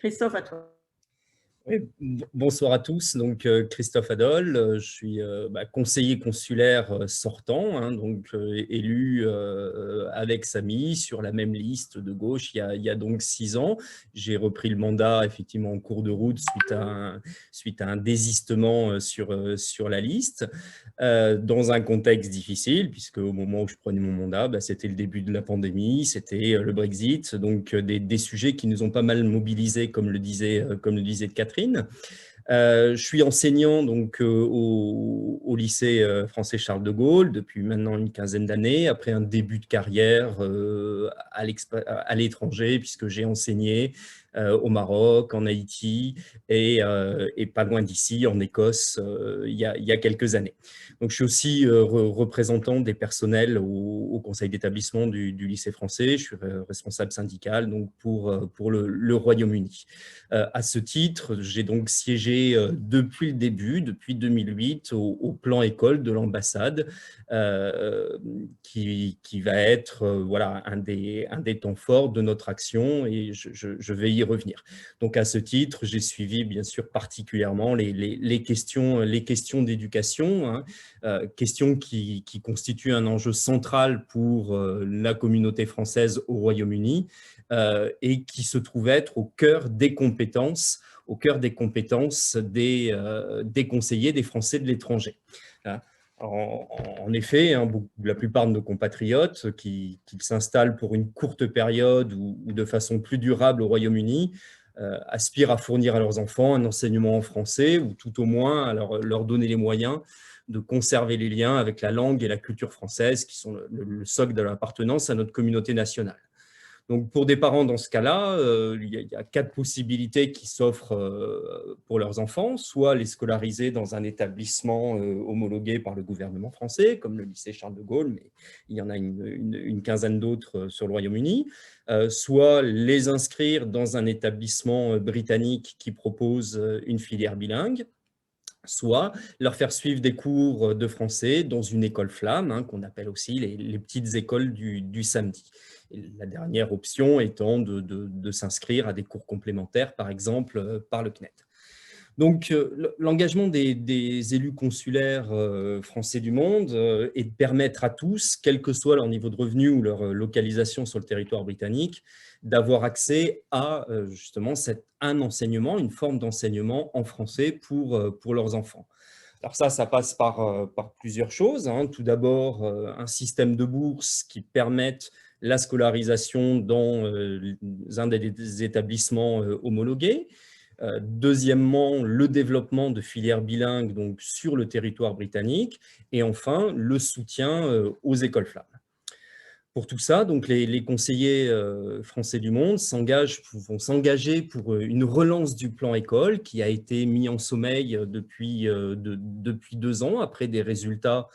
Christophe, à toi. Oui, bonsoir à tous. Donc, Christophe Adol, je suis conseiller consulaire sortant, hein, donc élu avec Samy sur la même liste de gauche il y a donc 6 ans. J'ai repris le mandat effectivement en cours de route suite à un désistement sur la liste, dans un contexte difficile, puisque au moment où je prenais mon mandat, c'était le début de la pandémie, c'était le Brexit, donc des sujets qui nous ont pas mal mobilisés, comme le disait Catherine. Je suis enseignant donc au lycée français Charles de Gaulle depuis maintenant une quinzaine d'années, après un début de carrière à l'étranger, puisque j'ai enseigné au Maroc, en Haïti et pas loin d'ici, en Écosse, il y a quelques années. Donc, je suis aussi représentant des personnels au conseil d'établissement du lycée français. Je suis responsable syndical donc pour le Royaume-Uni. À ce titre, j'ai donc siégé depuis le début, depuis 2008, au plan école de l'ambassade, qui va être voilà, un des temps forts de notre action, et je vais y revenir. Donc à ce titre, j'ai suivi bien sûr particulièrement les questions d'éducation, hein, questions qui constituent un enjeu central pour la communauté française au Royaume-Uni, et qui se trouve être au cœur des compétences des conseillers des Français de l'étranger. En effet, hein, la plupart de nos compatriotes qu'ils s'installent pour une courte période ou de façon plus durable au Royaume-Uni, aspirent à fournir à leurs enfants un enseignement en français, ou tout au moins à leur donner les moyens de conserver les liens avec la langue et la culture française, qui sont le socle de l'appartenance à notre communauté nationale. Donc, pour des parents dans ce cas-là, il y a 4 possibilités qui s'offrent pour leurs enfants: soit les scolariser dans un établissement homologué par le gouvernement français, comme le lycée Charles de Gaulle, mais il y en a une quinzaine d'autres sur le Royaume-Uni, soit les inscrire dans un établissement britannique qui propose une filière bilingue, soit leur faire suivre des cours de français dans une école flamme, hein, qu'on appelle aussi les petites écoles du samedi. Et la dernière option étant de s'inscrire à des cours complémentaires, par exemple, par le CNED. Donc, l'engagement des élus consulaires français du monde est de permettre à tous, quel que soit leur niveau de revenu ou leur localisation sur le territoire britannique, d'avoir accès à justement un enseignement, une forme d'enseignement en français pour leurs enfants. Alors ça passe par plusieurs choses, hein. Tout d'abord, un système de bourses qui permette la scolarisation dans un des établissements homologués. Deuxièmement, le développement de filières bilingues donc, sur le territoire britannique. Et enfin, le soutien aux écoles flammes. Pour tout ça, donc les conseillers français du monde vont s'engager pour une relance du plan école qui a été mis en sommeil depuis 2 ans, après des résultats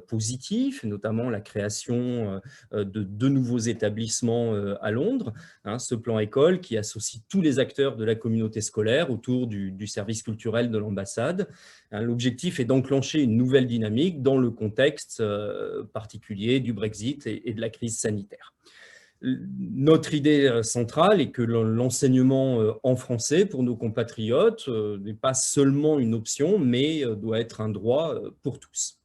positifs, notamment la création de 2 nouveaux établissements à Londres. Hein, ce plan école qui associe tous les acteurs de la communauté scolaire autour du service culturel de l'ambassade. Hein, l'objectif est d'enclencher une nouvelle dynamique dans le contexte particulier du Brexit et de la crise sanitaire. Notre idée centrale est que l'enseignement en français pour nos compatriotes n'est pas seulement une option, mais doit être un droit pour tous.